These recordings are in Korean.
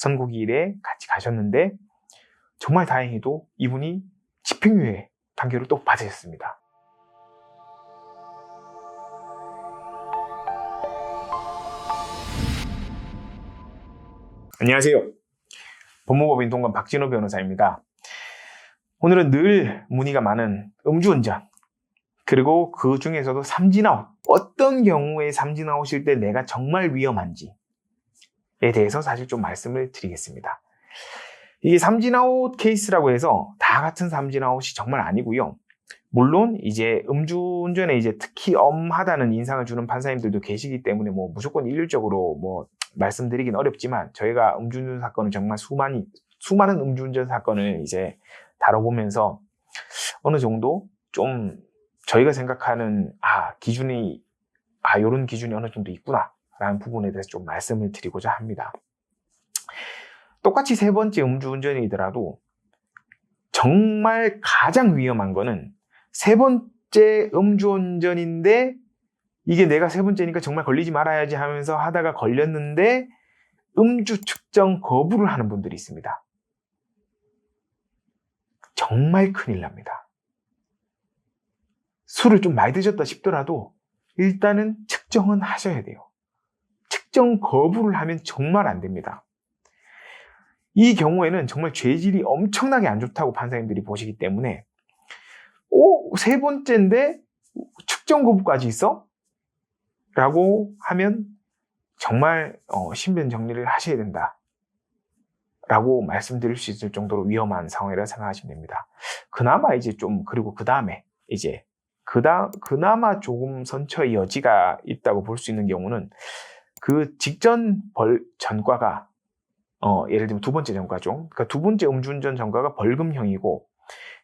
선고일에 같이 가셨는데 정말 다행히도 이분이 집행유예 판결을 또 받으셨습니다. 안녕하세요. 법무법인 동감 박진호 변호사입니다. 오늘은 늘 문의가 많은 음주운전, 그리고 그 중에서도 삼진아웃, 어떤 경우에 삼진아웃일 때 내가 정말 위험한지에 대해서 사실 좀 말씀을 드리겠습니다. 이게 삼진아웃 케이스라고 해서 다 같은 삼진아웃이 정말 아니고요. 물론 이제 음주운전에 이제 특히 엄하다는 인상을 주는 판사님들도 계시기 때문에 뭐 무조건 일률적으로 뭐 말씀드리긴 어렵지만, 저희가 음주운전 사건을 정말 수많은 음주운전 사건을 이제 다뤄보면서 어느 정도 좀 저희가 생각하는 요런 기준이 어느 정도 있구나 라는 부분에 대해서 좀 말씀을 드리고자 합니다. 똑같이 세 번째 음주운전이더라도 정말 가장 위험한 거는 세 번째 음주운전인데, 이게 내가 세 번째니까 정말 걸리지 말아야지 하면서 하다가 걸렸는데 음주 측정 거부를 하는 분들이 있습니다. 정말 큰일 납니다. 술을 좀 많이 드셨다 싶더라도 일단은 측정은 하셔야 돼요. 측정 거부를 하면 정말 안 됩니다. 이 경우에는 정말 죄질이 엄청나게 안 좋다고 판사님들이 보시기 때문에, 세 번째인데 측정 거부까지 있어? 라고 하면 정말 신변 정리를 하셔야 된다 라고 말씀드릴 수 있을 정도로 위험한 상황이라고 생각하시면 됩니다. 그나마 이제 그리고 그 다음에 이제 그나마 조금 선처의 여지가 있다고 볼 수 있는 경우는 그 직전 전과가 예를 들면 두 번째 전과죠. 그러니까 두 번째 음주운전 전과가 벌금형이고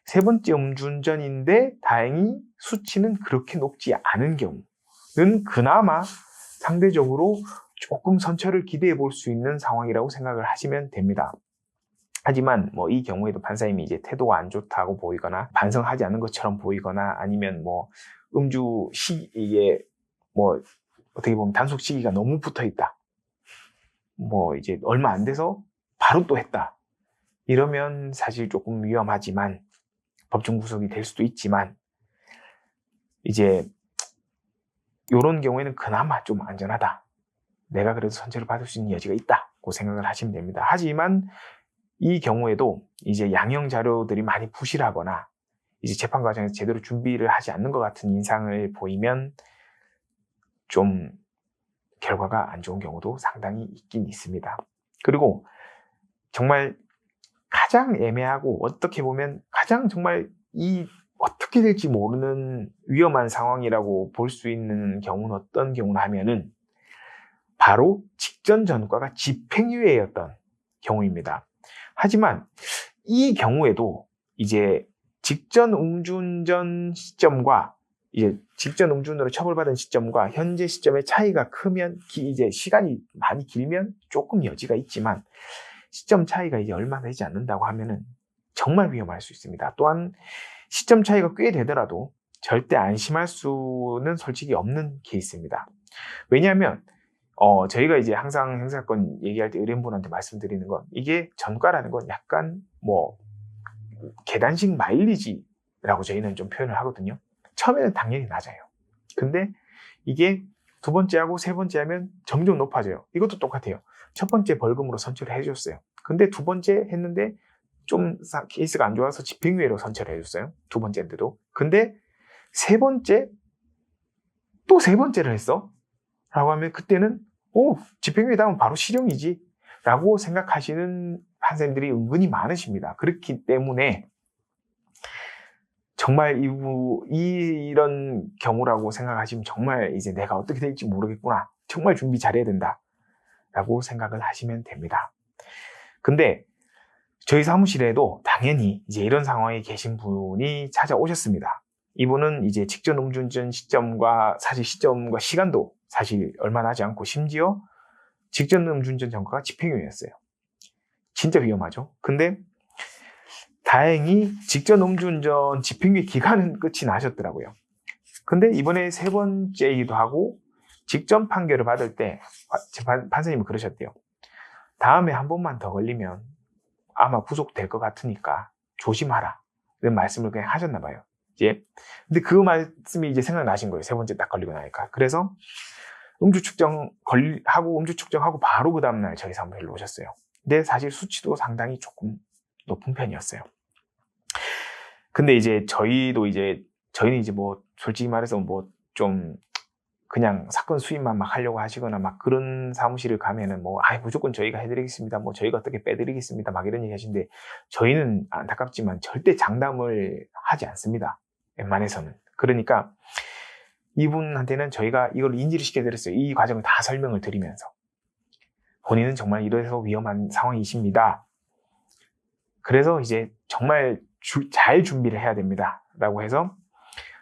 세 번째 음주운전인데 다행히 수치는 그렇게 높지 않은 경우는 그나마 상대적으로 조금 선처를 기대해 볼 수 있는 상황이라고 생각을 하시면 됩니다. 하지만 뭐 이 경우에도 판사님이 이제 태도가 안 좋다고 보이거나 반성하지 않는 것처럼 보이거나, 아니면 뭐 음주 이게 뭐 어떻게 보면 단속 시기가 너무 붙어 있다, 뭐 이제 얼마 안 돼서 바로 또 했다, 이러면 사실 조금 위험하지만 법정 구속이 될 수도 있지만, 이제 이런 경우에는 그나마 좀 안전하다, 내가 그래도 선처를 받을 수 있는 여지가 있다고 생각을 하시면 됩니다. 하지만 이 경우에도 이제 양형 자료들이 많이 부실하거나 이제 재판 과정에서 제대로 준비를 하지 않는 것 같은 인상을 보이면 좀 결과가 안 좋은 경우도 상당히 있긴 있습니다. 그리고 정말 가장 애매하고 어떻게 보면 가장 정말 어떻게 될지 모르는 위험한 상황이라고 볼 수 있는 경우는 어떤 경우나 하면은 바로 직전 전과가 집행유예였던 경우입니다. 하지만 이 경우에도 이제 직전 음주운전 시점과 이제 직전 음주운전으로 처벌받은 시점과 현재 시점의 차이가 크면, 이제 시간이 많이 길면 조금 여지가 있지만, 시점 차이가 이제 얼마 되지 않는다고 하면은 정말 위험할 수 있습니다. 또한 시점 차이가 꽤 되더라도 절대 안심할 수는 솔직히 없는 케이스입니다. 왜냐하면 저희가 이제 항상 형사사건 얘기할 때 의뢰인분한테 말씀드리는 건, 이게 전과라는 건 약간 뭐 계단식 마일리지라고 저희는 좀 표현을 하거든요. 처음에는 당연히 낮아요. 근데 이게 두 번째하고 세 번째 하면 점점 높아져요. 이것도 똑같아요. 첫 번째 벌금으로 선처를 해줬어요. 근데 두 번째 했는데 좀 케이스가 안 좋아서 집행유예로 선처를 해줬어요. 두 번째인데도. 근데 세 번째, 또 세 번째를 했어? 라고 하면 그때는 집행유예 다음은 바로 실형이지 라고 생각하시는 판사님들이 은근히 많으십니다. 그렇기 때문에 정말 이런 경우라고 생각하시면 정말 이제 내가 어떻게 될지 모르겠구나, 정말 준비 잘해야 된다 라고 생각을 하시면 됩니다. 근데 저희 사무실에도 당연히 이제 이런 상황에 계신 분이 찾아오셨습니다. 이분은 이제 직전 음주운전 시점과 시간도 사실 얼마 나지 않고, 심지어 직전 음주운전 전과가 집행유예였어요. 진짜 위험하죠. 근데 다행히 직전 음주운전 집행유예 기간은 끝이 나셨더라고요. 근데 이번에 세 번째이기도 하고 직전 판결을 받을 때 판사님이 그러셨대요. 다음에 한 번만 더 걸리면 아마 구속될 것 같으니까 조심하라. 이런 말씀을 그냥 하셨나 봐요. 이제 근데 그 말씀이 이제 생각나신 거예요. 세 번째 딱 걸리고 나니까. 그래서 음주 측정하고 바로 그 다음날 저희 사무실로 오셨어요. 근데 사실 수치도 상당히 조금 높은 편이었어요. 근데 이제 저희는 이제 뭐 솔직히 말해서 뭐 좀 그냥 사건 수임만 막 하려고 하시거나 막 그런 사무실을 가면은 뭐 무조건 저희가 해드리겠습니다. 뭐 저희가 어떻게 빼드리겠습니다. 막 이런 얘기 하시는데 저희는 안타깝지만 절대 장담을 하지 않습니다. 웬만해서는. 그러니까 이분한테는 저희가 이걸 인지를 시켜드렸어요. 이 과정을 다 설명을 드리면서 본인은 정말 이래서 위험한 상황이십니다. 그래서 이제 정말 잘 준비를 해야 됩니다. 라고 해서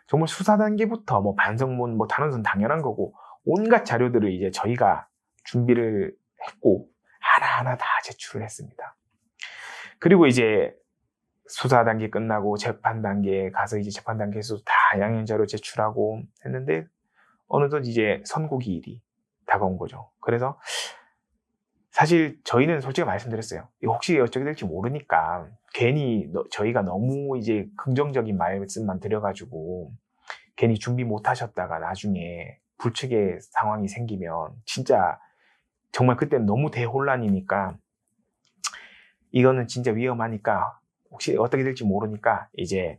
정말 수사 단계부터 뭐 반성문, 뭐 단원서는 당연한 거고 온갖 자료들을 이제 저희가 준비를 했고 하나하나 다 제출을 했습니다. 그리고 이제 수사 단계 끝나고 재판 단계에 가서 이제 재판 단계에서 다 양형 자료 제출하고 했는데 어느덧 이제 선고기일이 다가온 거죠. 그래서 사실 저희는 솔직히 말씀드렸어요. 혹시 어떻게 될지 모르니까 괜히 저희가 너무 이제 긍정적인 말씀만 드려가지고 괜히 준비 못 하셨다가 나중에 불측의 상황이 생기면 진짜 정말 그때는 너무 대혼란이니까 이거는 진짜 위험하니까 혹시 어떻게 될지 모르니까 이제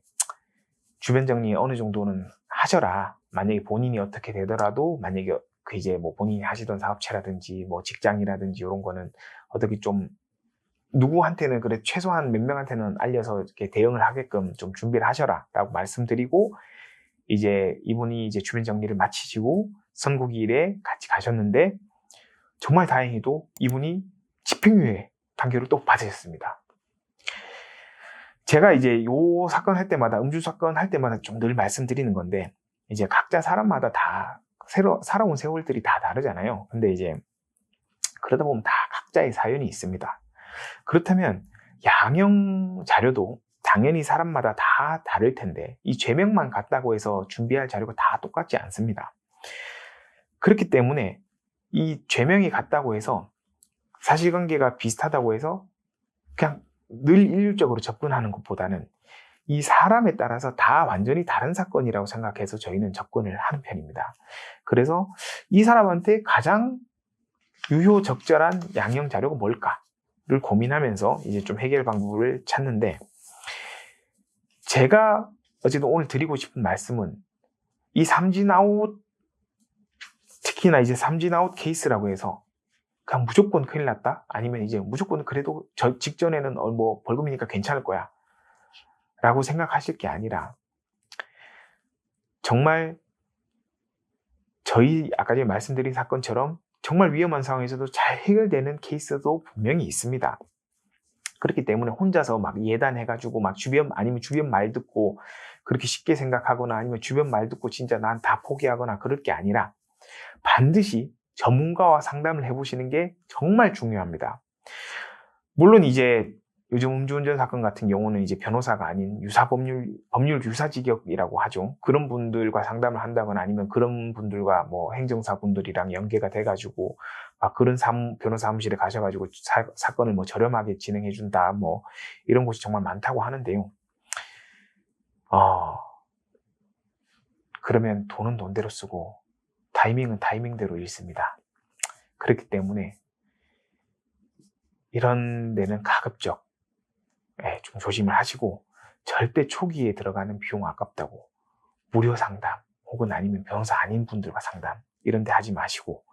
주변 정리 어느 정도는 하셔라. 만약에 본인이 어떻게 되더라도 만약에 그 이제 뭐 본인이 하시던 사업체라든지 뭐 직장이라든지 이런 거는 어떻게 좀 누구한테는 그래 최소한 몇 명한테는 알려서 이렇게 대응을 하게끔 좀 준비를 하셔라 라고 말씀드리고 이제 이분이 이제 주변 정리를 마치시고 선고기일에 같이 가셨는데 정말 다행히도 이분이 집행유예 판결을 또 받으셨습니다. 제가 이제 요 사건 할 때마다 음주 사건 할 때마다 좀 늘 말씀드리는 건데 이제 각자 사람마다 다 살아온 세월들이 다 다르잖아요. 근데 이제 그러다 보면 다 각자의 사연이 있습니다. 그렇다면 양형 자료도 당연히 사람마다 다 다를 텐데 이 죄명만 같다고 해서 준비할 자료가 다 똑같지 않습니다. 그렇기 때문에 이 죄명이 같다고 해서 사실관계가 비슷하다고 해서 그냥 늘 일률적으로 접근하는 것보다는 이 사람에 따라서 다 완전히 다른 사건이라고 생각해서 저희는 접근을 하는 편입니다. 그래서 이 사람한테 가장 유효적절한 양형 자료가 뭘까를 고민하면서 이제 좀 해결 방법을 찾는데 제가 어쨌든 오늘 드리고 싶은 말씀은 이 삼진아웃 특히나 이제 삼진아웃 케이스라고 해서 그냥 무조건 큰일 났다? 아니면 이제 무조건 그래도 저 직전에는 뭐 벌금이니까 괜찮을 거야 라고 생각하실 게 아니라 정말 저희 아까 전에 말씀드린 사건처럼 정말 위험한 상황에서도 잘 해결되는 케이스도 분명히 있습니다. 그렇기 때문에 혼자서 막 예단해가지고 막 아니면 주변 말 듣고 그렇게 쉽게 생각하거나 아니면 주변 말 듣고 진짜 난 다 포기하거나 그럴 게 아니라 반드시 전문가와 상담을 해보시는 게 정말 중요합니다. 물론 이제 요즘 음주운전 사건 같은 경우는 이제 변호사가 아닌 법률 유사직역이라고 하죠. 그런 분들과 상담을 한다거나 아니면 그런 분들과 뭐 행정사 분들이랑 연계가 돼가지고 막 그런 변호사 사무실에 가셔가지고 사건을 뭐 저렴하게 진행해준다 뭐 이런 곳이 정말 많다고 하는데요. 그러면 돈은 돈대로 쓰고 타이밍은 타이밍대로 읽습니다. 그렇기 때문에 이런 데는 가급적 좀 조심을 하시고 절대 초기에 들어가는 비용 아깝다고 무료 상담 혹은 아니면 변호사 아닌 분들과 상담 이런 데 하지 마시고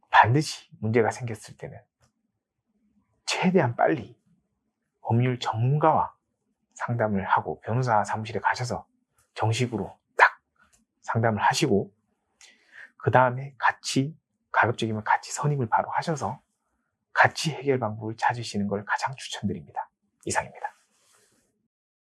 반드시 문제가 생겼을 때는 최대한 빨리 법률 전문가와 상담을 하고 변호사 사무실에 가셔서 정식으로 딱 상담을 하시고 그 다음에 가급적이면 같이 선임을 바로 하셔서 같이 해결 방법을 찾으시는 걸 가장 추천드립니다. 이상입니다.